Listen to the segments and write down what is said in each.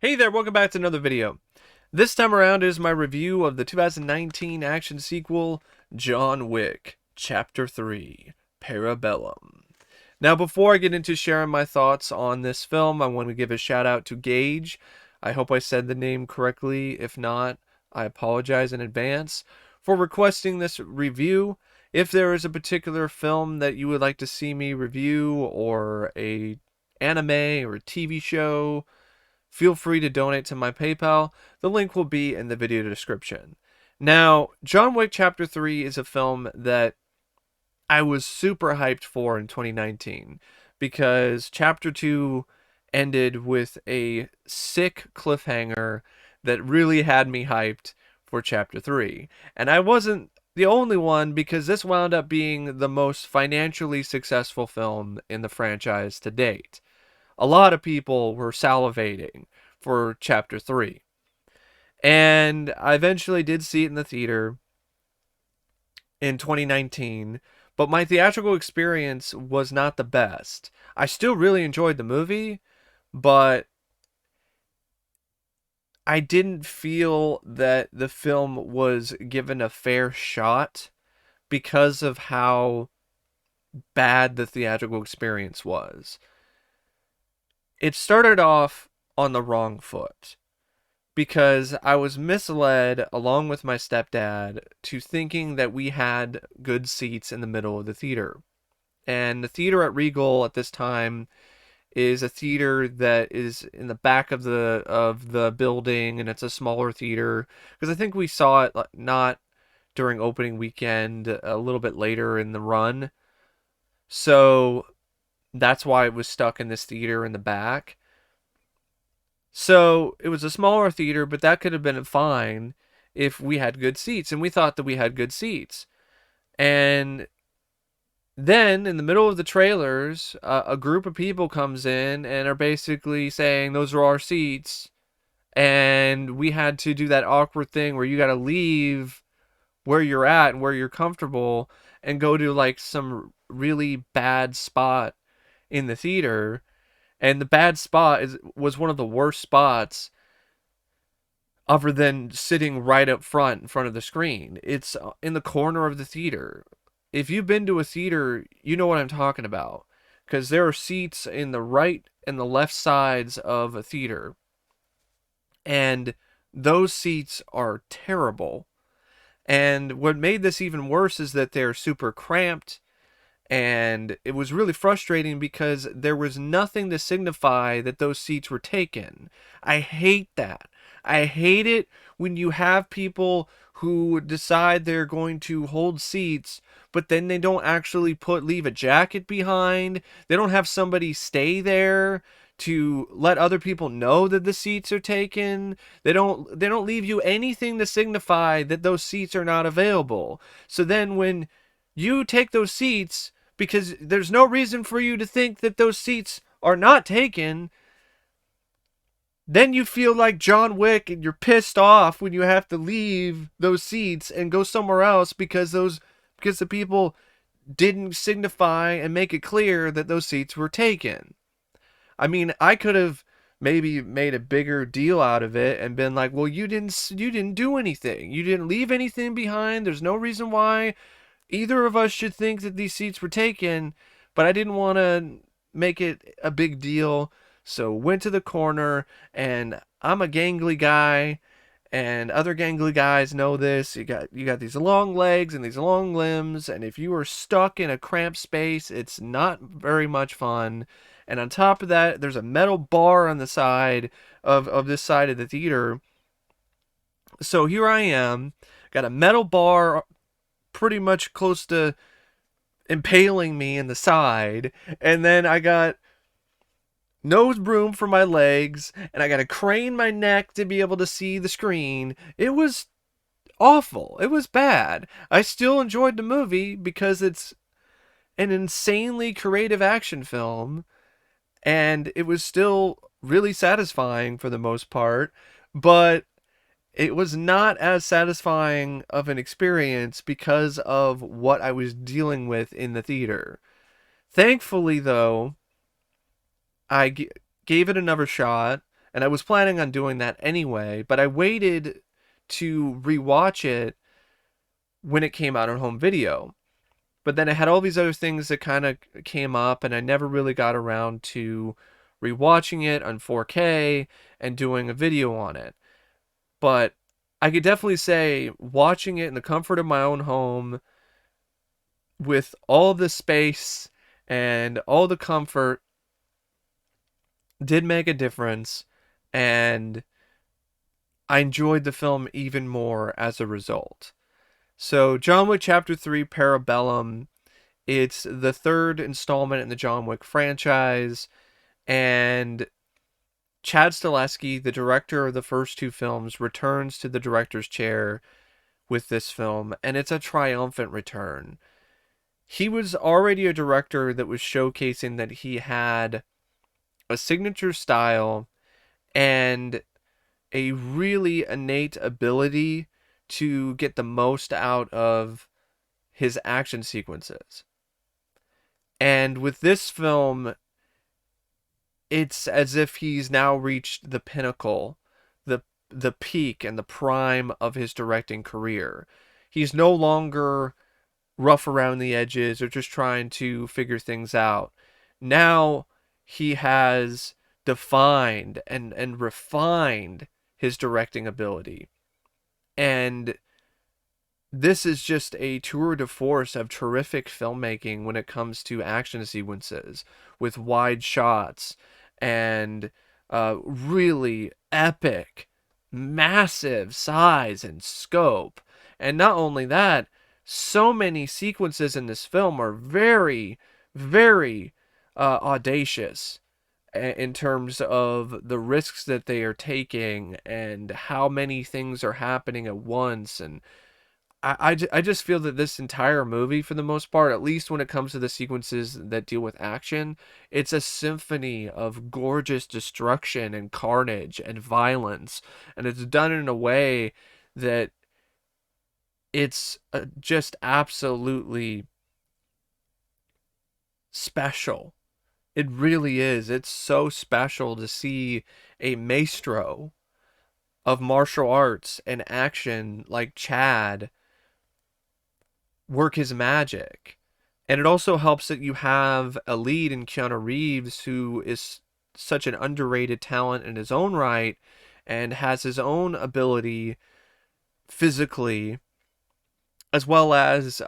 Hey there, welcome back to another video. This time around is my review of the 2019 action sequel, John Wick, Chapter 3, Parabellum. Now, before I get into sharing my thoughts on this film, I want to give a shout out to Gage. I hope I said the name correctly. If not, I apologize in advance for requesting this review. If there is a particular film that you would like to see me review, or a anime or a TV show, feel free to donate to my PayPal. The link will be in the video description. Now, John Wick Chapter 3 is a film that I was super hyped for in 2019 because Chapter 2 ended with a sick cliffhanger that really had me hyped for Chapter 3. And I wasn't the only one, because this wound up being the most financially successful film in the franchise to date. A lot of people were salivating for Chapter 3. And I eventually did see it in the theater in 2019, but my theatrical experience was not the best. I still really enjoyed the movie, but I didn't feel that the film was given a fair shot because of how bad the theatrical experience was. It started off on the wrong foot because I was misled, along with my stepdad, to thinking that we had good seats in the middle of the theater. And the theater at Regal at this time is a theater that is in the back of the building, and it's a smaller theater because I think we saw it not during opening weekend, a little bit later in the run. So that's why it was stuck in this theater in the back. So it was a smaller theater, but that could have been fine if we had good seats, and we thought that we had good seats. And then in the middle of the trailers, a group of people comes in and are basically saying those are our seats, and we had to do that awkward thing where you got to leave where you're at and where you're comfortable and go to like some really bad spot in the theater. And the bad spot was one of the worst spots, other than sitting right up front in front of the screen. It's in the corner of the theater. If you've been to a theater, you know what I'm talking about, because there are seats in the right and the left sides of a theater, and those seats are terrible. And what made this even worse is that they're super cramped, and it was really frustrating because there was nothing to signify that those seats were taken. I hate that. I hate it when you have people who decide they're going to hold seats, but then they don't actually leave a jacket behind. They don't have somebody stay there to let other people know that the seats are taken. They don't leave you anything to signify that those seats are not available. So then when you take those seats, because there's no reason for you to think that those seats are not taken, then you feel like John Wick and you're pissed off when you have to leave those seats and go somewhere else because the people didn't signify and make it clear that those seats were taken. I mean, I could have maybe made a bigger deal out of it and been like, "Well, you didn't do anything. You didn't leave anything behind. There's no reason why either of us should think that these seats were taken," but I didn't want to make it a big deal. So went to the corner, and I'm a gangly guy, and other gangly guys know this. You got these long legs and these long limbs, and if you are stuck in a cramped space, it's not very much fun. And on top of that, there's a metal bar on the side of this side of the theater. So here I am, got a metal bar pretty much close to impaling me in the side, and then I got no room for my legs, and I got to crane my neck to be able to see the screen. It was awful. It was bad. I still enjoyed the movie because it's an insanely creative action film, and it was still really satisfying for the most part, but it was not as satisfying of an experience because of what I was dealing with in the theater. Thankfully, though, I gave it another shot, And I was planning on doing that anyway, but I waited to rewatch it when it came out on home video. But then I had all these other things that kind of came up, and I never really got around to rewatching it on 4K and doing a video on it. But I could definitely say watching it in the comfort of my own home with all the space and all the comfort did make a difference, and I enjoyed the film even more as a result. So, John Wick Chapter 3 Parabellum, it's the third installment in the John Wick franchise, and Chad Stahelski, the director of the first two films, returns to the director's chair with this film, and it's a triumphant return. He was already a director that was showcasing that he had a signature style and a really innate ability to get the most out of his action sequences. And with this film, it's as if he's now reached the pinnacle, the peak and the prime of his directing career. He's no longer rough around the edges or just trying to figure things out. Now he has defined and refined his directing ability. And this is just a tour de force of terrific filmmaking when it comes to action sequences with wide shots and really epic, massive size and scope. And not only that, so many sequences in this film are very, very audacious in terms of the risks that they are taking and how many things are happening at once. And I just feel that this entire movie, for the most part, at least when it comes to the sequences that deal with action, it's a symphony of gorgeous destruction and carnage and violence. And it's done in a way that it's just absolutely special. It really is. It's so special to see a maestro of martial arts and action like Chad work his magic. And it also helps that you have a lead in Keanu Reeves who is such an underrated talent in his own right and has his own ability physically as well as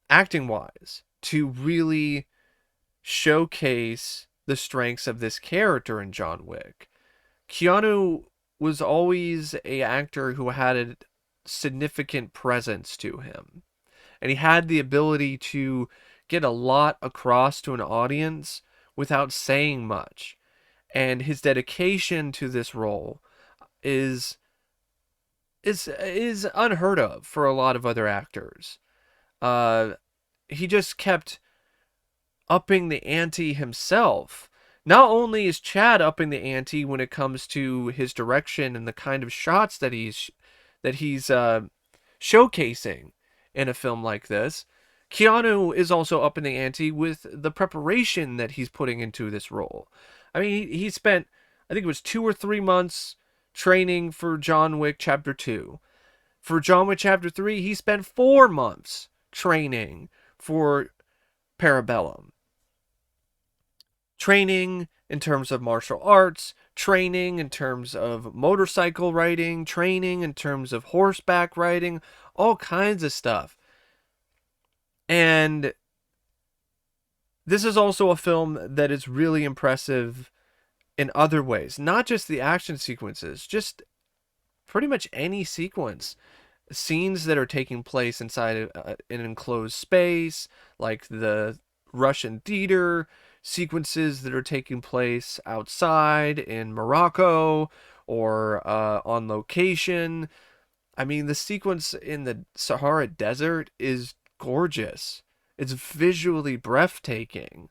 acting wise to really showcase the strengths of this character in John Wick. Keanu was always a actor who had a significant presence to him. And he had the ability to get a lot across to an audience without saying much. And his dedication to this role is unheard of for a lot of other actors. Uh, he just kept upping the ante himself. Not only is Chad upping the ante when it comes to his direction and the kind of shots that he's showcasing in a film like this, Keanu is also upping the ante with the preparation that he's putting into this role. I mean, he spent, I think it was 2 or 3 months training for John Wick Chapter 2. For John Wick Chapter 3, he spent 4 months training for Parabellum. Training in terms of martial arts, training in terms of motorcycle riding, training in terms of horseback riding, all kinds of stuff. And this is also a film that is really impressive in other ways, not just the action sequences, just pretty much any sequence. Scenes that are taking place inside an enclosed space, like the Russian theater, sequences that are taking place outside in Morocco or on location. I mean, the sequence in the Sahara Desert is gorgeous. It's visually breathtaking.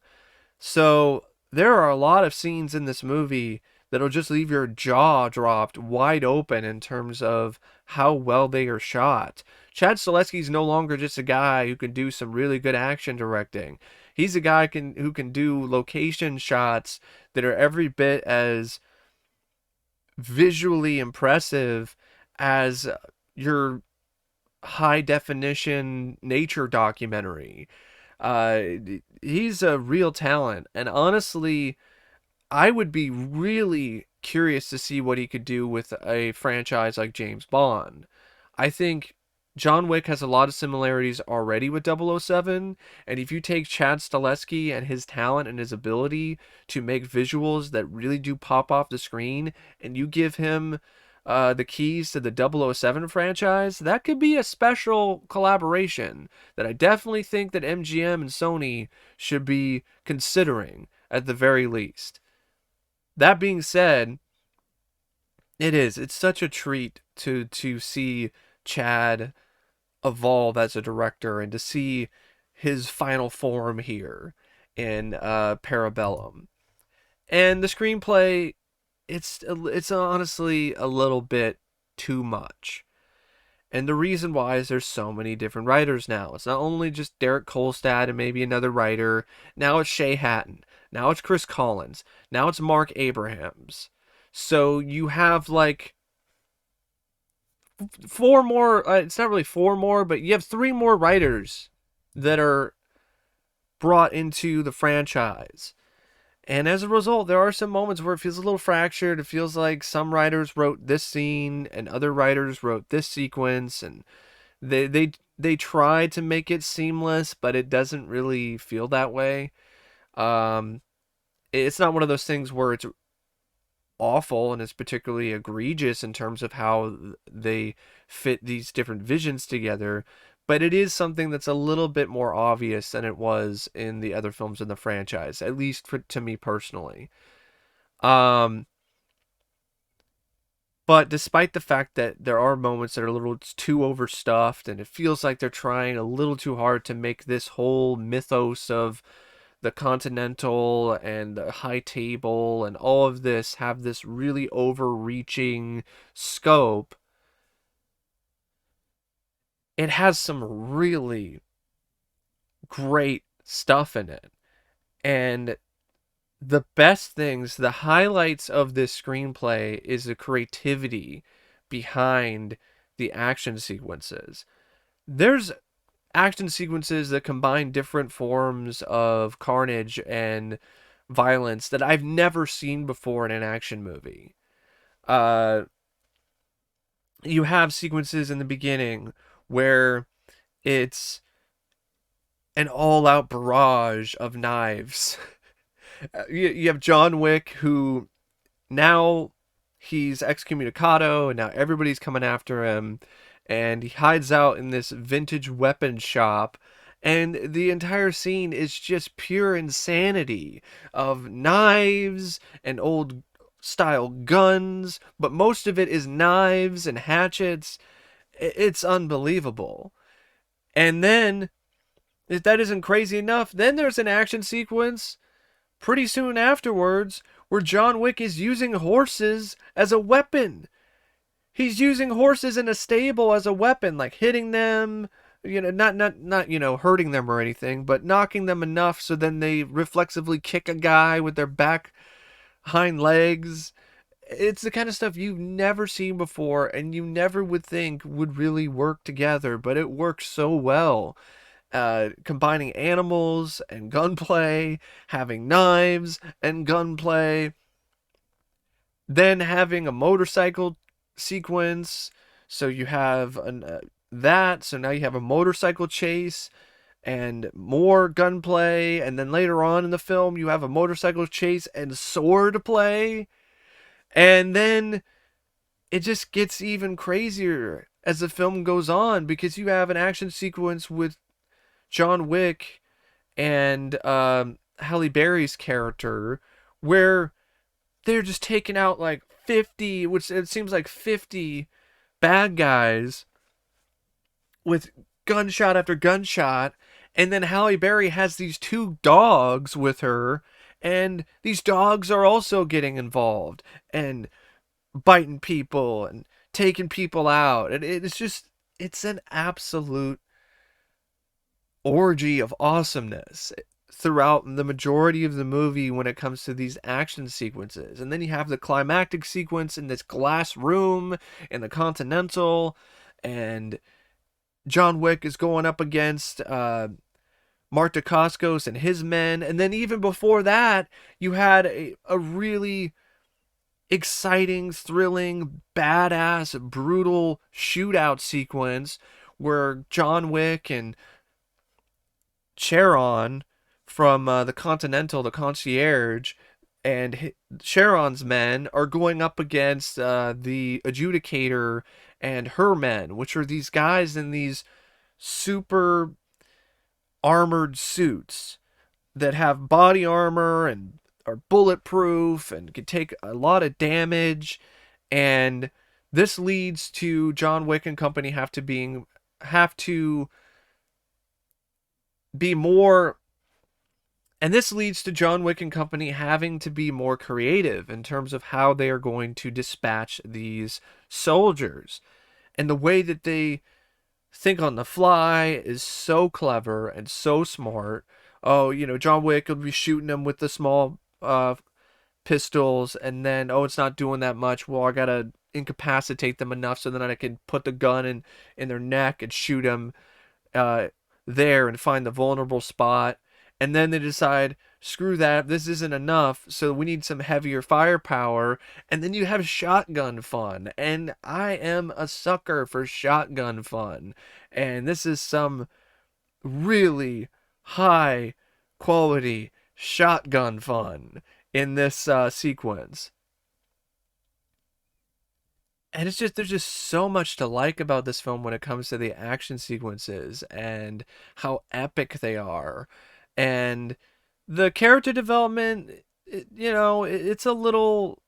So there are a lot of scenes in this movie that'll just leave your jaw dropped wide open in terms of how well they are shot. Chad Stahelski's no longer just a guy who can do some really good action directing. He's a guy who can do location shots that are every bit as visually impressive as your high definition nature documentary. Uh, he's a real talent, and honestly, I would be really curious to see what he could do with a franchise like James Bond. I think John Wick has a lot of similarities already with 007, and if you take Chad Stahelski and his talent and his ability to make visuals that really do pop off the screen, and you give him the keys to the 007 franchise, that could be a special collaboration that I definitely think that MGM and Sony should be considering at the very least. That being said, it's such a treat to see Chad evolve as a director and to see his final form here in Parabellum. And the screenplay, it's honestly a little bit too much. And the reason why is there's so many different writers now. It's not only just Derek Kolstad and maybe another writer. Now it's Shay Hatton. Now it's Chris Collins. Now it's Mark Abrahams. So you have like four more. It's not really four more, but you have three more writers that are brought into the franchise. And as a result, there are some moments where it feels a little fractured. It feels like some writers wrote this scene and other writers wrote this sequence, and they try to make it seamless, but it doesn't really feel that way. Um, it's not one of those things where it's awful and it's particularly egregious in terms of how they fit these different visions together, but it is something that's a little bit more obvious than it was in the other films in the franchise, at least to me personally. Um, but despite the fact that there are moments that are a little too overstuffed and it feels like they're trying a little too hard to make this whole mythos of the Continental and the High Table and all of this have this really overreaching scope, it has some really great stuff in it. And the best things, the highlights of this screenplay is the creativity behind the action sequences. There's action sequences that combine different forms of carnage and violence that I've never seen before in an action movie. Uh, you have sequences in the beginning where it's an all-out barrage of knives. You have John Wick, who now he's excommunicado and now everybody's coming after him, and he hides out in this vintage weapon shop, and the entire scene is just pure insanity of knives and old style guns, but most of it is knives and hatchets. It's unbelievable. And then, if that isn't crazy enough, then there's an action sequence pretty soon afterwards where John Wick is using horses as a weapon. He's using horses in a stable as a weapon, like hitting them, not hurting them or anything, but knocking them enough so then they reflexively kick a guy with their back hind legs. It's the kind of stuff you've never seen before and you never would think would really work together, but it works so well. Combining animals and gunplay, having knives and gunplay, then having a motorcycle sequence. So you have that. So now you have a motorcycle chase and more gunplay. And then later on in the film, you have a motorcycle chase and sword play. And then it just gets even crazier as the film goes on because you have an action sequence with John Wick and Halle Berry's character where they're just taking out like 50, which it seems like 50 bad guys with gunshot after gunshot. And then Halle Berry has these two dogs with her, and these dogs are also getting involved and biting people and taking people out. And it's an absolute orgy of awesomeness. throughout the majority of the movie when it comes to these action sequences. And then you have the climactic sequence in this glass room in the Continental, and John Wick is going up against Mark Dacascos and his men. And then even before that, you had a really exciting, thrilling, badass, brutal shootout sequence where John Wick and Charon from the Continental, the concierge, and Charon's men are going up against the adjudicator and her men, which are these guys in these super armored suits that have body armor and are bulletproof and can take a lot of damage. And this leads to John Wick and company have to be more and this leads to John Wick and company having to be more creative in terms of how they are going to dispatch these soldiers. And the way that they think on the fly is so clever and so smart. Oh, John Wick will be shooting them with the small pistols, and then, oh, it's not doing that much. Well, I gotta incapacitate them enough so then I can put the gun in their neck and shoot them uh, there and find the vulnerable spot. And then they decide, screw that, this isn't enough, so we need some heavier firepower. And then you have shotgun fun. And I am a sucker for shotgun fun. And this is some really high quality shotgun fun in this sequence. And there's just so much to like about this film when it comes to the action sequences and how epic they are. And the character development, it's a little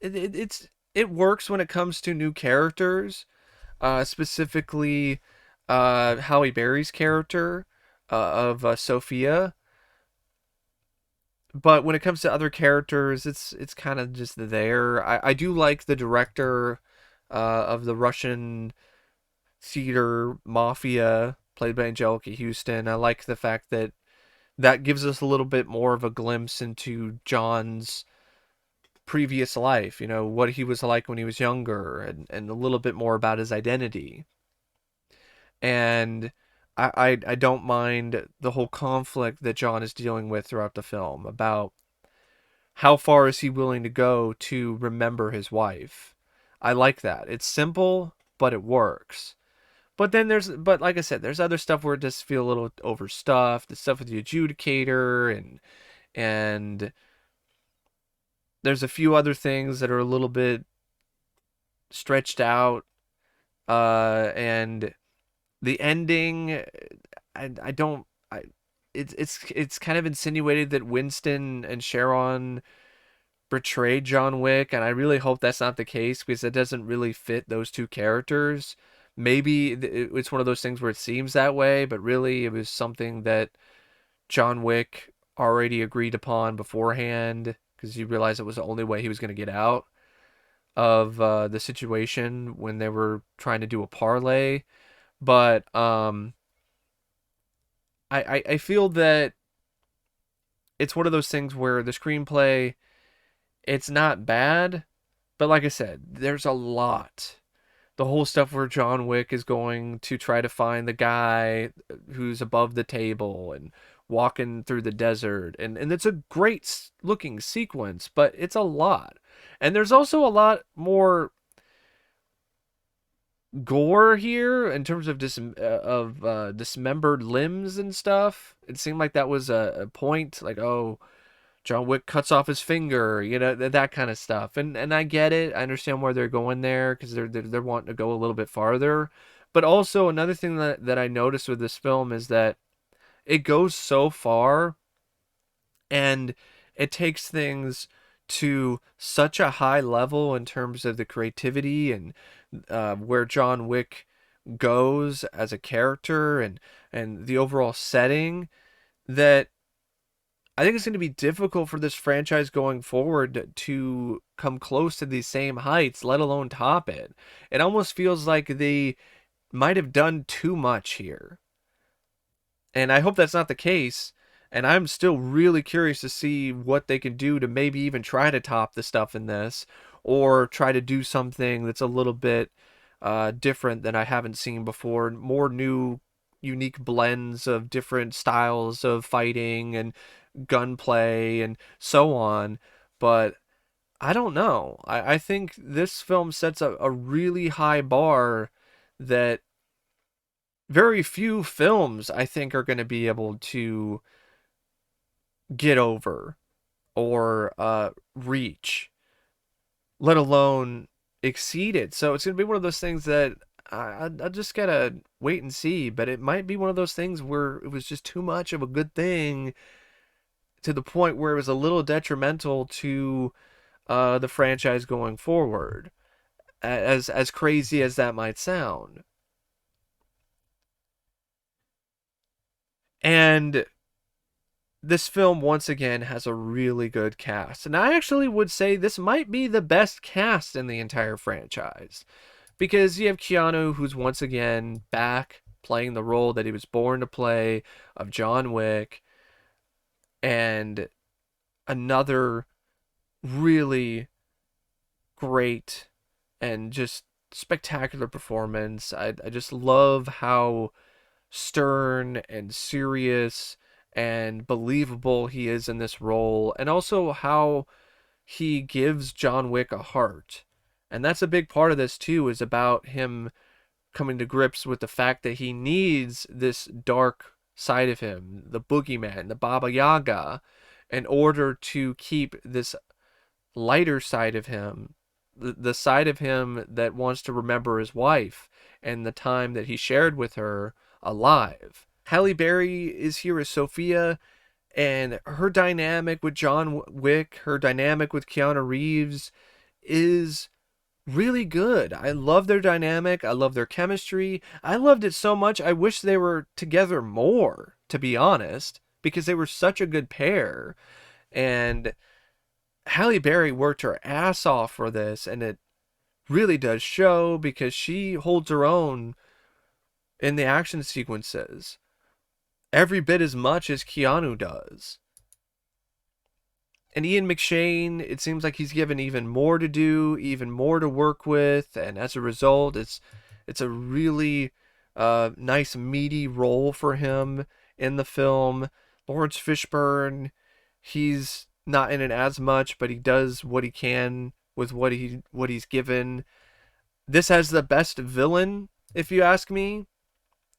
it works when it comes to new characters, specifically Halle Berry's character of Sophia. But when it comes to other characters, it's kind of just there. I do like the director of the Russian theater mafia, played by Angelica Houston. I like the fact that gives us a little bit more of a glimpse into John's previous life, what he was like when he was younger, and a little bit more about his identity. And I don't mind the whole conflict that John is dealing with throughout the film about how far is he willing to go to remember his wife. I like that. It's simple, but it works. But like I said, there's other stuff where it just feel a little overstuffed. The stuff with the adjudicator and there's a few other things that are a little bit stretched out. And the ending, I don't, I, it's kind of insinuated that Winston and Sharon betrayed John Wick, and I really hope that's not the case because it doesn't really fit those two characters. Maybe it's one of those things where it seems that way, but really it was something that John Wick already agreed upon beforehand because he realized it was the only way he was going to get out of the situation when they were trying to do a parlay. But I feel that it's one of those things where the screenplay, it's not bad, but like I said, there's a lot. The whole stuff where John Wick is going to try to find the guy who's above the table and walking through the desert, and it's a great looking sequence, but it's a lot. And there's also a lot more gore here in terms of dismembered limbs and stuff. It seemed like that was a point, like, oh, John Wick cuts off his finger, that kind of stuff. And I get it. I understand where they're going there because they're wanting to go a little bit farther. But also another thing that I noticed with this film is that it goes so far and it takes things to such a high level in terms of the creativity and where John Wick goes as a character and the overall setting that I think it's going to be difficult for this franchise going forward to come close to these same heights, let alone top it. It almost feels like they might have done too much here. And I hope that's not the case. And I'm still really curious to see what they can do to maybe even try to top the stuff in this, or try to do something that's a little bit different than I haven't seen before. More new, unique blends of different styles of fighting and gunplay and so on. But I don't know. I think this film sets a really high bar that very few films, I think, are going to be able to get over or reach, let alone exceed it. So it's going to be one of those things that I just got to wait and see. But it might be one of those things where it was just too much of a good thing to the point where it was a little detrimental to the franchise going forward. As crazy as that might sound. And this film once again has a really good cast. And I actually would say this might be the best cast in the entire franchise. Because you have Keanu, who's once again back playing the role that he was born to play of John Wick, and another really great and just spectacular performance. I just love how stern and serious and believable he is in this role, and also how he gives John Wick a heart. And that's a big part of this too, is about him coming to grips with the fact that he needs this dark side of him, the boogeyman, the Baba Yaga, in order to keep this lighter side of him, the side of him that wants to remember his wife and the time that he shared with her, alive. Halle Berry is here as Sophia, and her dynamic with John Wick, her dynamic with Keanu Reeves is really good. I love their dynamic. I love their chemistry. I loved it so much. I wish they were together more, to be honest, because they were such a good pair. And Halle Berry worked her ass off for this, and it really does show because she holds her own in the action sequences every bit as much as Keanu does. And Ian McShane, it seems like he's given even more to do, even more to work with, and as a result, it's a really nice meaty role for him in the film. Laurence Fishburne, he's not in it as much, but he does what he can with what he's given. This has the best villain, if you ask me,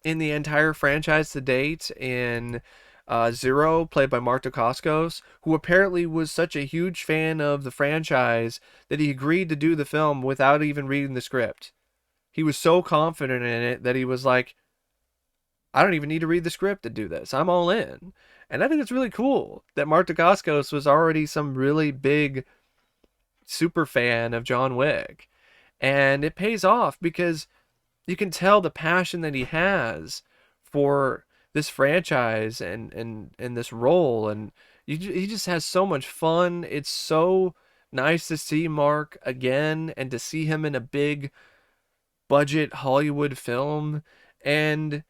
in the entire franchise to date, in Zero, played by Mark Dacascos, who apparently was such a huge fan of the franchise that he agreed to do the film without even reading the script. He was so confident in it that he was like, I don't even need to read the script to do this. I'm all in. And I think it's really cool that Mark Dacascos was already some really big super fan of John Wick. And it pays off because you can tell the passion that he has for this franchise and this role, and he just has so much fun. It's so nice to see Mark again and to see him in a big budget Hollywood film. And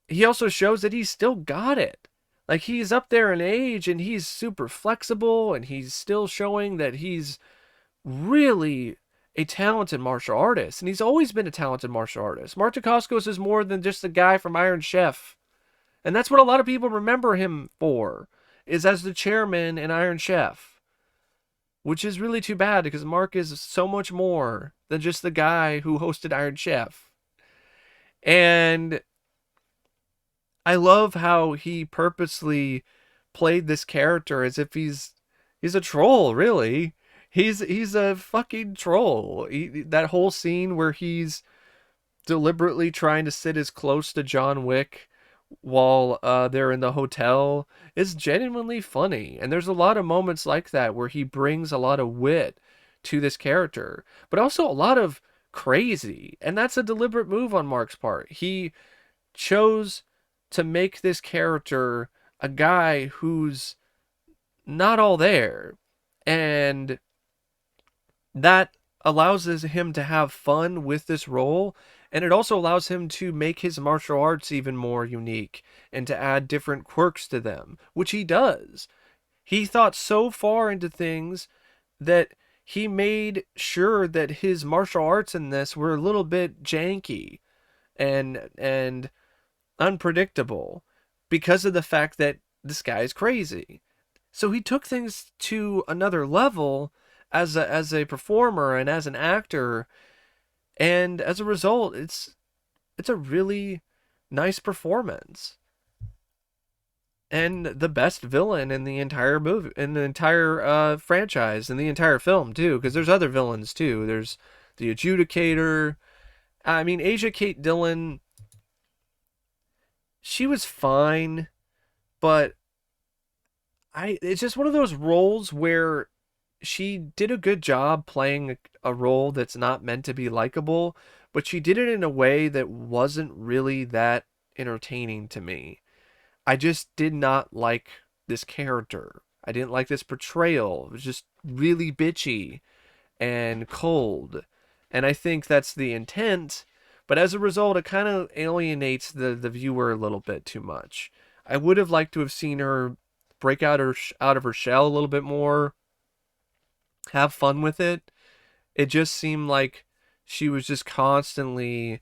he also shows that he's still got it. Like, he's up there in age and he's super flexible, and he's still showing that he's really a talented martial artist, and he's always been a talented martial artist. Mark Dacascos is more than just the guy from Iron Chef, and that's what a lot of people remember him for, is as the chairman in Iron Chef, which is really too bad because Mark is so much more than just the guy who hosted Iron Chef. And I love how he purposely played this character as if he's a troll, really. He's a fucking troll. That whole scene where he's deliberately trying to sit as close to John Wick while they're in the hotel is genuinely funny. And there's a lot of moments like that where he brings a lot of wit to this character, but also a lot of crazy. And that's a deliberate move on Mark's part. He chose to make this character a guy who's not all there. And that allows him to have fun with this role, And it also allows him to make his martial arts even more unique and to add different quirks to them, which he does. He thought so far into things that he made sure that his martial arts in this were a little bit janky and unpredictable because of the fact that this guy is crazy. So he took things to another level as a performer and as an actor, and as a result, it's a really nice performance and the best villain in the entire movie, in the entire franchise, in the entire film too. Because there's other villains too. There's the Adjudicator. I mean, Asia Kate Dillon, she was fine, but it's just one of those roles where she did a good job playing a role that's not meant to be likable, but she did it in a way that wasn't really that entertaining to me. I just did not like this character. I didn't like this portrayal. It was just really bitchy and cold. And I think that's the intent, but as a result, it kind of alienates the viewer a little bit too much. I would have liked to have seen her break out of her shell a little bit more, have fun with it. It just seemed like she was just constantly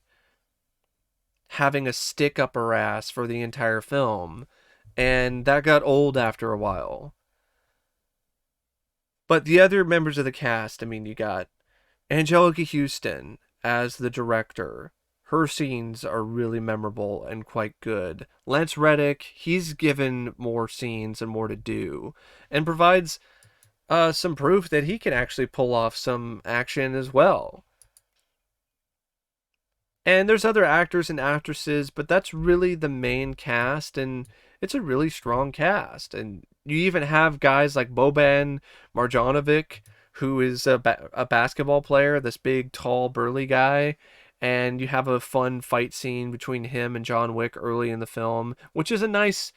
having a stick up her ass for the entire film, and that got old after a while. But the other members of the cast, I mean, you got Angelica Houston as the director. Her scenes are really memorable and quite good. Lance Reddick, he's given more scenes and more to do, and provides some proof that he can actually pull off some action as well. And there's other actors and actresses, but that's really the main cast, and it's a really strong cast. And you even have guys like Boban Marjanovic, who is a basketball player, this big, tall, burly guy. And you have a fun fight scene between him and John Wick early in the film, which is a nice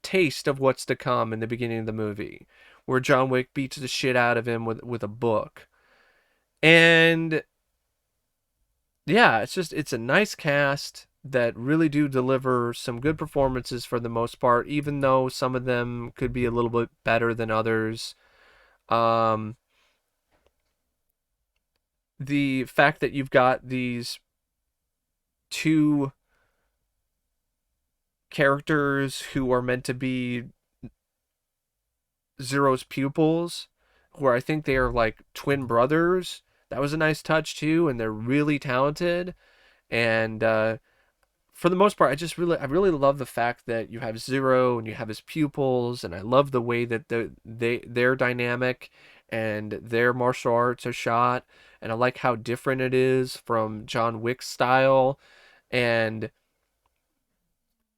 taste of what's to come in the beginning of the movie, where John Wick beats the shit out of him with a book. And yeah, it's a nice cast that really do deliver some good performances for the most part, even though some of them could be a little bit better than others. Um, the fact that you've got these two characters who are meant to be Zero's pupils, where I think they are like twin brothers. That was a nice touch too, and they're really talented. And for the most part, I really love the fact that you have Zero and you have his pupils, and I love the way that their dynamic and their martial arts are shot, and I like how different it is from John Wick's style, and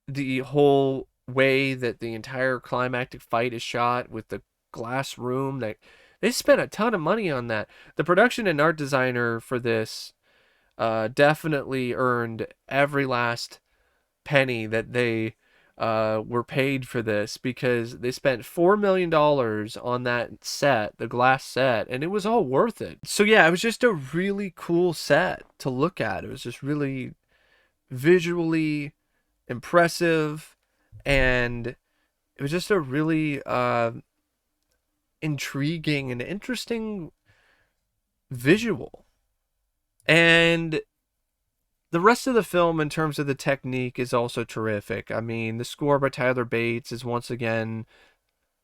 the whole way that the entire climactic fight is shot with the glass room. They spent a ton of money on that. The production and art designer for this definitely earned every last penny that they were paid for this, because they spent $4 million on that set, the glass set, and it was all worth it. So yeah, it was just a really cool set to look at. It was just really visually impressive, and it was just a really intriguing and interesting visual. And the rest of the film, in terms of the technique, is also terrific. I mean, the score by Tyler Bates is once again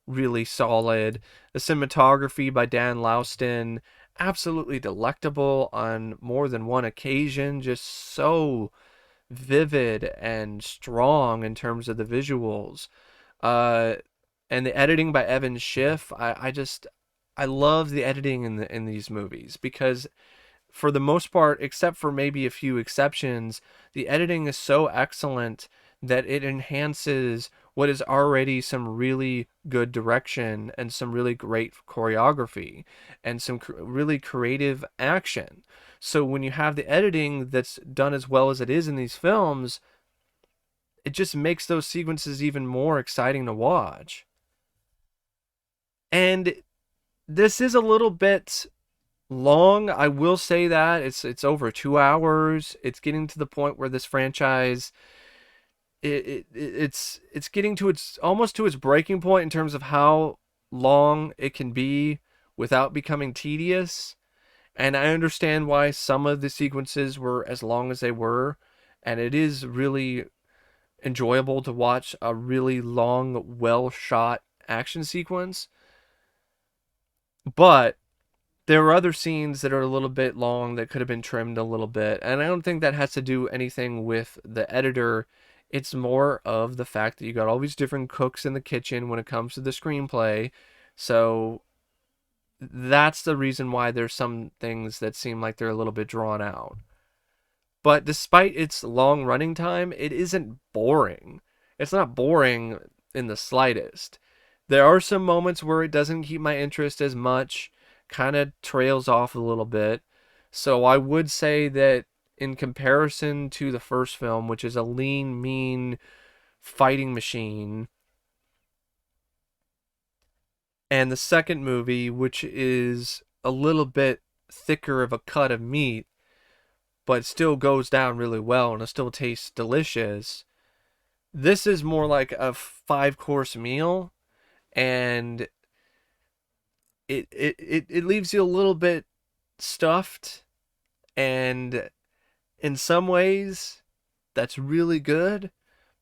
really solid. The cinematography by Dan Lauston, absolutely delectable on more than one occasion. Just so vivid and strong in terms of the visuals. Uh, and the editing by Evan Schiff, I love the editing in these movies, because for the most part, except for maybe a few exceptions, the editing is so excellent that it enhances what is already some really good direction and some really great choreography and some really creative action. So when you have the editing that's done as well as it is in these films, it just makes those sequences even more exciting to watch. And this is a little bit long. I will say that it's over 2 hours. It's getting to the point where this franchise it's getting to its almost to its breaking point in terms of how long it can be without becoming tedious. And I understand why some of the sequences were as long as they were, and it is really enjoyable to watch a really long, well shot action sequence. But there are other scenes that are a little bit long that could have been trimmed a little bit. And I don't think that has to do anything with the editor. It's more of the fact that you got all these different cooks in the kitchen when it comes to the screenplay. So that's the reason why there's some things that seem like they're a little bit drawn out. But despite its long running time, it isn't boring. It's not boring in the slightest. There are some moments where it doesn't keep my interest as much, kind of trails off a little bit. So I would say that in comparison to the first film, which is a lean, mean fighting machine, and the second movie, which is a little bit thicker of a cut of meat, but still goes down really well and it still tastes delicious. This is more like a 5 course meal, and it leaves you a little bit stuffed, and in some ways that's really good,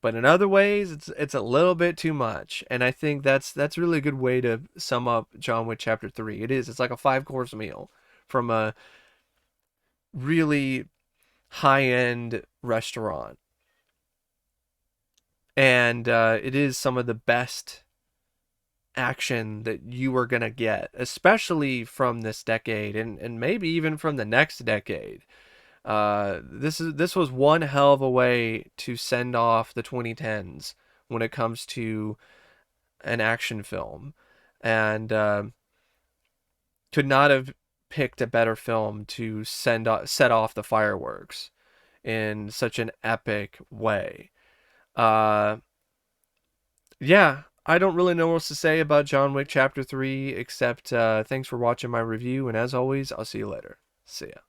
but in other ways it's a little bit too much. And I think that's really a good way to sum up John Wick Chapter 3. It's like a 5 course meal from a really high-end restaurant. And it is some of the best action that you are going to get, especially from this decade, and maybe even from the next decade. This was one hell of a way to send off the 2010s when it comes to an action film. And could not have picked a better film to set off the fireworks in such an epic way. Uh, yeah, I don't really know what else to say about John Wick Chapter 3 except thanks for watching my review, and as always, I'll see you later. See ya.